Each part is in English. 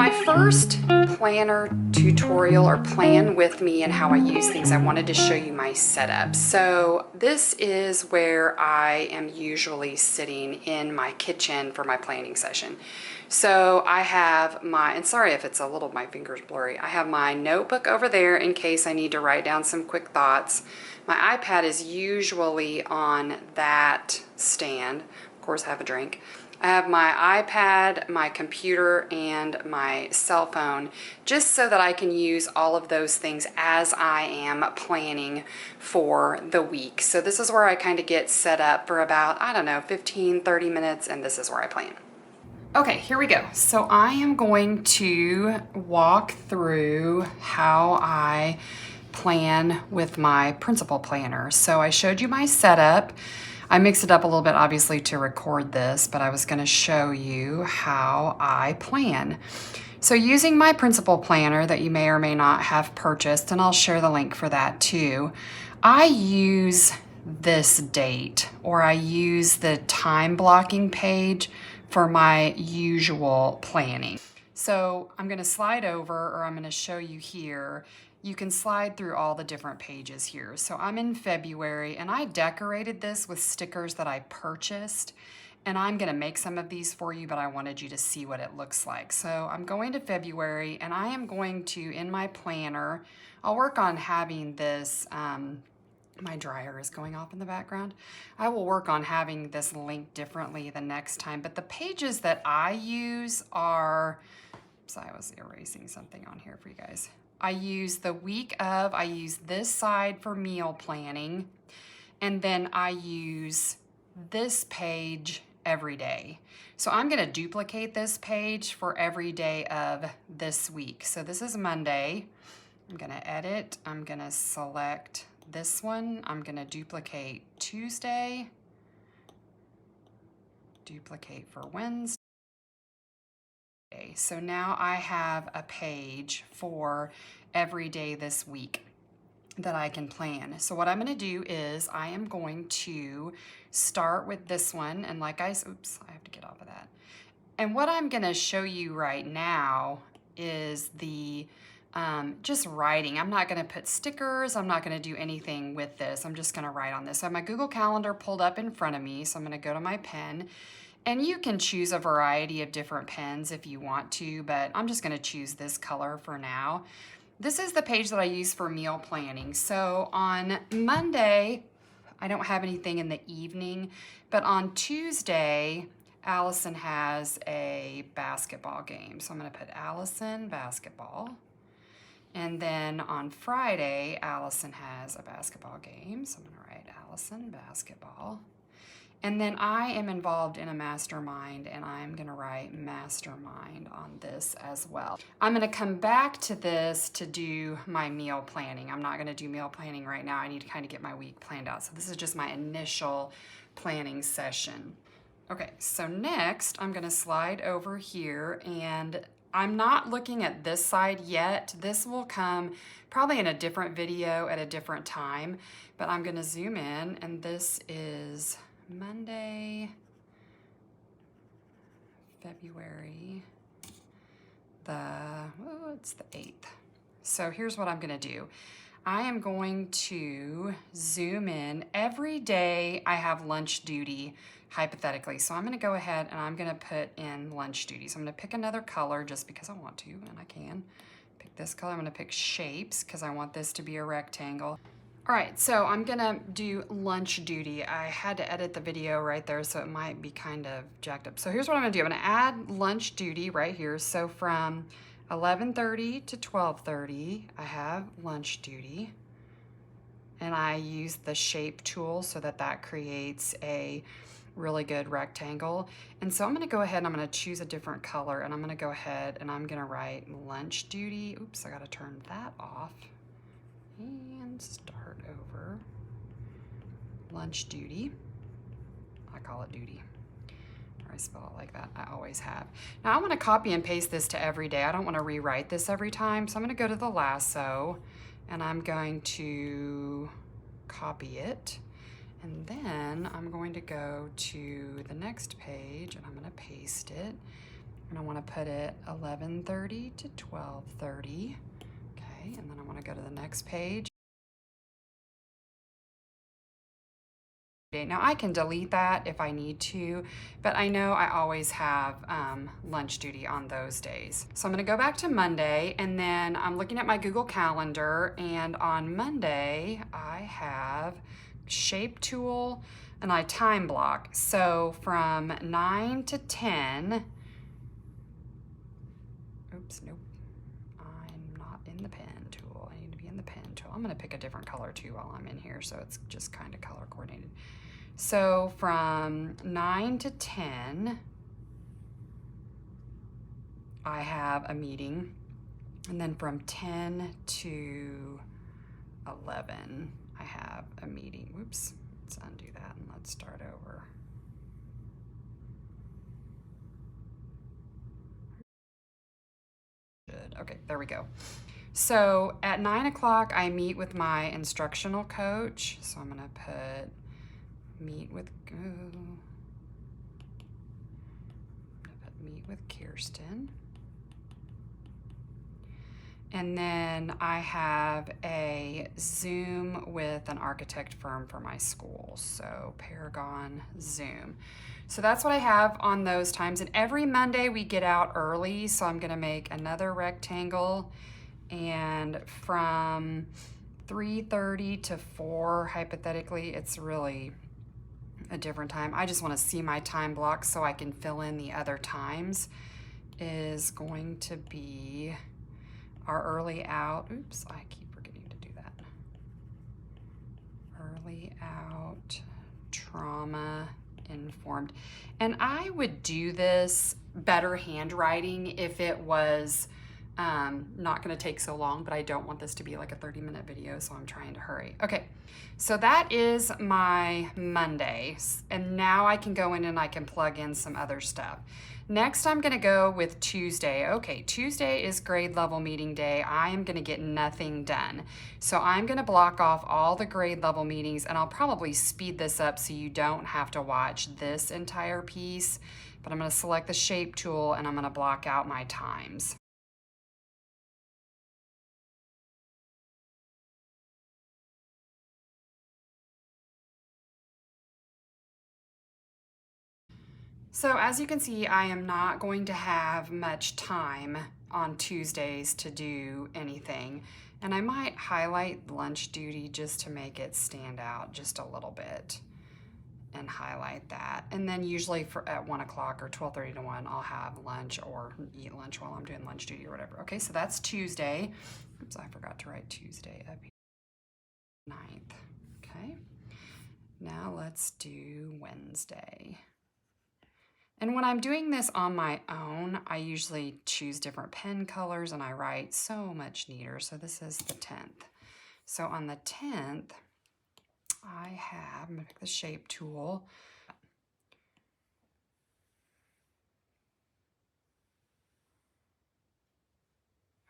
my first planner tutorial or plan with me and how I use things, I wanted to show you my setup. So this is where I am usually sitting in my kitchen for my planning session. So I have my, and sorry if it's a little, my finger's blurry, I have my notebook over there in case I need to write down some quick thoughts. My iPad is usually on that stand. Of course, I have a drink. I have my iPad, my computer, and my cell phone, just so that I can use all of those things as I am planning for the week. So this is where I kind of get set up for about, I don't know, 15, 30 minutes, and this is where I plan. Okay, here we go. So I am going to walk through how I plan with my principal planner. So I showed you my setup. I mixed it up a little bit, obviously, to record this, but I was going to show you how I plan. So using my principal planner that you may or may not have purchased, and I'll share the link for that too, I use this date, or I use the time blocking page for my usual planning. So I'm going to slide over, or I'm going to show you here. You can slide through all the different pages here. So I'm in February, and I decorated this with stickers that I purchased, and I'm going to make some of these for you, but I wanted you to see what it looks like. So I'm going to February, and I am going to, in my planner, I'll work on having this, my dryer is going off in the background. I will work on having this linked differently the next time, but the pages that I use are, so I was erasing something on here for you guys. I use the week of, I use this side for meal planning, and then I use this page every day. So I'm going to duplicate this page for every day of this week. So this is Monday. I'm going to edit. I'm going to select this one. I'm going to duplicate Tuesday, duplicate for Wednesday. So now I have a page for every day this week that I can plan. So what I'm going to do is I am going to start with this one, and like I have to get off of that. And what I'm going to show you right now is the just writing. I'm not going to put stickers. I'm not going to do anything with this. I'm just going to write on this. So I have my Google Calendar pulled up in front of me. So I'm going to go to my pen. And you can choose a variety of different pens if you want to, but I'm just going to choose this color for now. This is the page that I use for meal planning. So on Monday, I don't have anything in the evening, but on Tuesday, Allison has a basketball game. So I'm going to put Allison basketball. And then on Friday, Allison has a basketball game. So I'm going to write Allison basketball. And then I am involved in a mastermind, and I'm going to write mastermind on this as well. I'm going to come back to this to do my meal planning. I'm not going to do meal planning right now. I need to kind of get my week planned out. So this is just my initial planning session. Okay, so next I'm going to slide over here, and I'm not looking at this side yet. This will come probably in a different video at a different time, but I'm going to zoom in, and this is Monday, February, it's the 8th. So here's what I'm going to do. I am going to zoom in. Every day I have lunch duty, hypothetically. So I'm going to go ahead and I'm going to put in lunch duty. So I'm going to pick another color just because I want to, and I can. Pick this color. I'm going to pick shapes because I want this to be a rectangle. All right, so I'm gonna do lunch duty. I had to edit the video right there, so it might be kind of jacked up. So here's what I'm gonna do. I'm gonna add lunch duty right here. So from 11:30 to 12:30, I have lunch duty. And I use the shape tool so that creates a really good rectangle. And so I'm gonna go ahead and I'm gonna choose a different color, and I'm gonna go ahead and I'm gonna write lunch duty. Oops, I gotta turn that off. And start over. Lunch duty. I call it duty. Or I spell it like that. I always have. Now I want to copy and paste this to every day. I don't want to rewrite this every time. So I'm going to go to the lasso, and I'm going to copy it. And then I'm going to go to the next page, and I'm going to paste it. And I want to put it 11:30 to 12:30. Okay, and then I want to go to the next page. Now I can delete that if I need to, but I know I always have lunch duty on those days. So I'm going to go back to Monday, and then I'm looking at my Google Calendar, and on Monday I have shape tool and I time block. So from 9 to 10, oops, nope, I'm not in the pen tool. I need to be in the pen tool. I'm going to pick a different color too while I'm in here, so it's just kind of color coordinated. So from 9 to 10, I have a meeting. And then from 10 to 11, I have a meeting. Whoops, let's undo that and let's start over. Good. Okay, there we go. So at 9 o'clock, I meet with my instructional coach. So I'm gonna put meet with Kirsten. And then I have a Zoom with an architect firm for my school. So Paragon Zoom. So that's what I have on those times. And every Monday we get out early. So I'm gonna make another rectangle, and from 3:30 to 4, hypothetically, it's really a different time. I just want to see my time block so I can fill in the other times. Is going to be our early out. Oops, I keep forgetting to do that. Early out, trauma informed. And I would do this better handwriting if it was not going to take so long, but I don't want this to be like a 30-minute video, so I'm trying to hurry. Okay, so that is my Monday, and now I can go in and I can plug in some other stuff. Next, I'm going to go with Tuesday. Okay, Tuesday is grade level meeting day. I am going to get nothing done. So I'm going to block off all the grade level meetings, and I'll probably speed this up so you don't have to watch this entire piece, but I'm going to select the shape tool and I'm going to block out my times. So as you can see, I am not going to have much time on Tuesdays to do anything. And I might highlight lunch duty just to make it stand out just a little bit and highlight that. And then usually at 1 o'clock or 12:30 to 1, I'll have lunch or eat lunch while I'm doing lunch duty or whatever. Okay, so that's Tuesday. Oops, I forgot to write Tuesday up here. 9th. Okay, now let's do Wednesday. And when I'm doing this on my own, I usually choose different pen colors and I write so much neater. So this is the 10th. So on the 10th, I'm gonna pick the shape tool.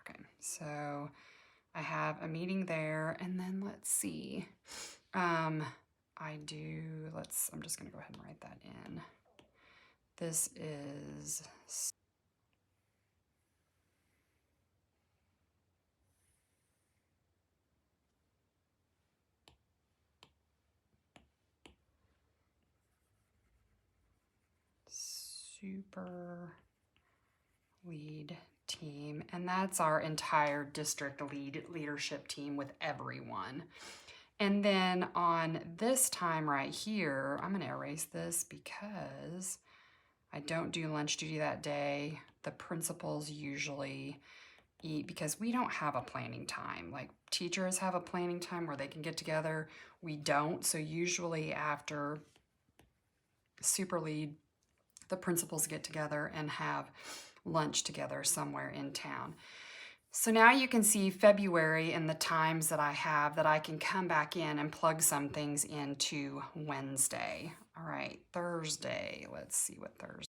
Okay, so I have a meeting there, and then let's see. I'm just gonna go ahead and write that in. This is super lead team, and that's our entire district leadership team with everyone. And then on this time right here, I'm gonna erase this because I don't do lunch duty that day. The principals usually eat because we don't have a planning time. Like teachers have a planning time where they can get together. We don't. So usually after super lead, the principals get together and have lunch together somewhere in town. So now you can see February and the times that I have that I can come back in and plug some things into Wednesday. All right, Thursday. Let's see what Thursday.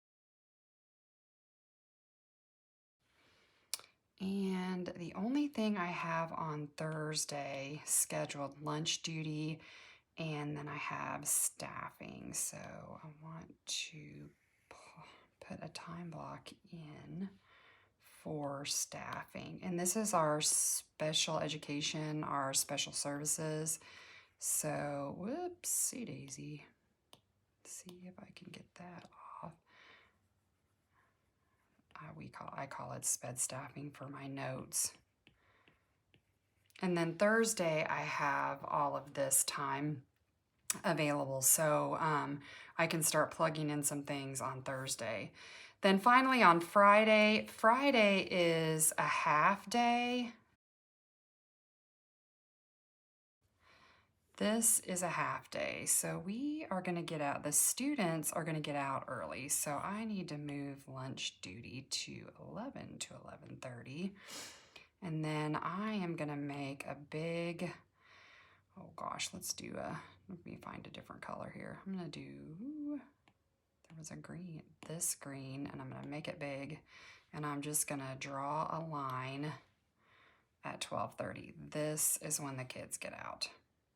And the only thing I have on Thursday scheduled lunch duty, and then I have staffing. So I want to put a time block in for staffing. And this is our special education, our special services. So, whoopsie daisy. Let's see if I can get that off. I call it sped staffing for my notes. And then Thursday, I have all of this time available. So I can start plugging in some things on Thursday. Then finally on Friday is a half day. This is a half day. So we are going to get out, the students are going to get out early. So I need to move lunch duty to 11 to 11:30. And then I am going to make a big, oh gosh, let me find a different color here. I'm going to do, there was a green, this green, and I'm going to make it big. And I'm just going to draw a line at 12:30. This is when the kids get out.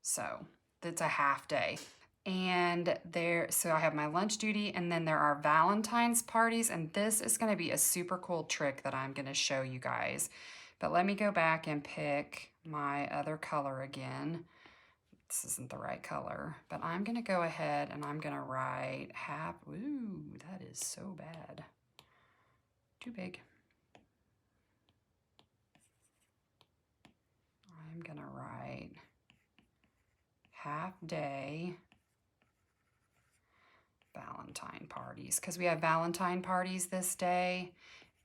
So it's a half day. And so I have my lunch duty, and then there are Valentine's parties, and this is going to be a super cool trick that I'm going to show you guys. But let me go back and pick my other color again. This isn't the right color, but I'm going to go ahead and I'm going to write half. Ooh, that is so bad. Too big. I'm going to write half day Valentine parties, because we have Valentine parties this day.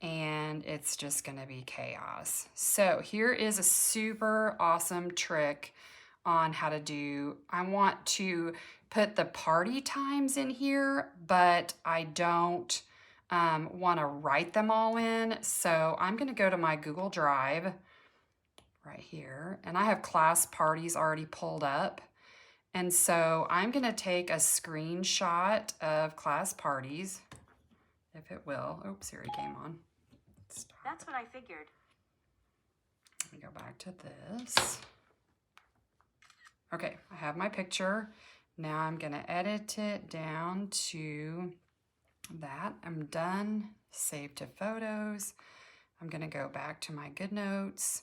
And it's just going to be chaos. So here is a super awesome trick on how to do. I want to put the party times in here, but I don't want to write them all in. So I'm going to go to my Google Drive right here, and I have class parties already pulled up. And so I'm going to take a screenshot of class parties, if it will. Oops, Siri came on. Stop. That's what I figured. Let me go back to this. Okay, I have my picture. Now I'm going to edit it down to that. I'm done. Save to photos. I'm going to go back to my good notes,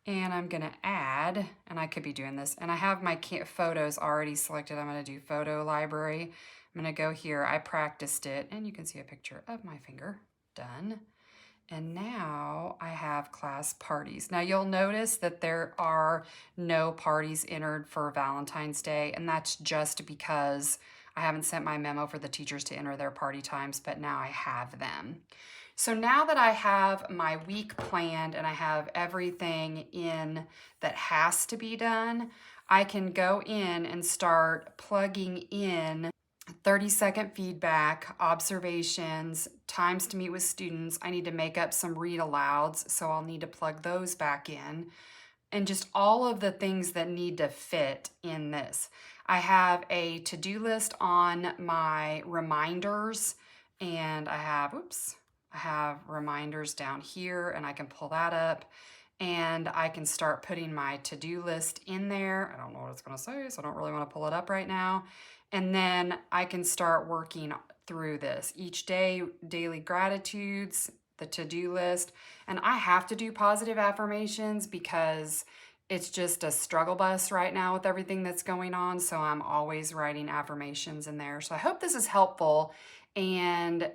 and I'm going to add, and I could be doing this, and I have my photos already selected. I'm going to do photo library. I'm going to go here. I practiced it, and you can see a picture of my finger. Done. And now I have class parties. Now you'll notice that there are no parties entered for Valentine's Day, and that's just because I haven't sent my memo for the teachers to enter their party times, but now I have them. So now that I have my week planned and I have everything in that has to be done, I can go in and start plugging in 30-second feedback, observations, times to meet with students. I need to make up some read alouds, so I'll need to plug those back in, and just all of the things that need to fit in this. I have a to-do list on my reminders, and I have reminders down here, and I can pull that up, and I can start putting my to-do list in there. I don't know what it's going to say, so I don't really want to pull it up right now. And then I can start working through this. Each day, daily gratitudes, the to-do list. And I have to do positive affirmations because it's just a struggle bus right now with everything that's going on. So I'm always writing affirmations in there. So I hope this is helpful. And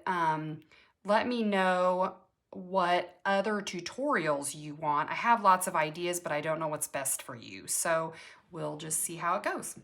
let me know what other tutorials you want. I have lots of ideas, but I don't know what's best for you. So we'll just see how it goes.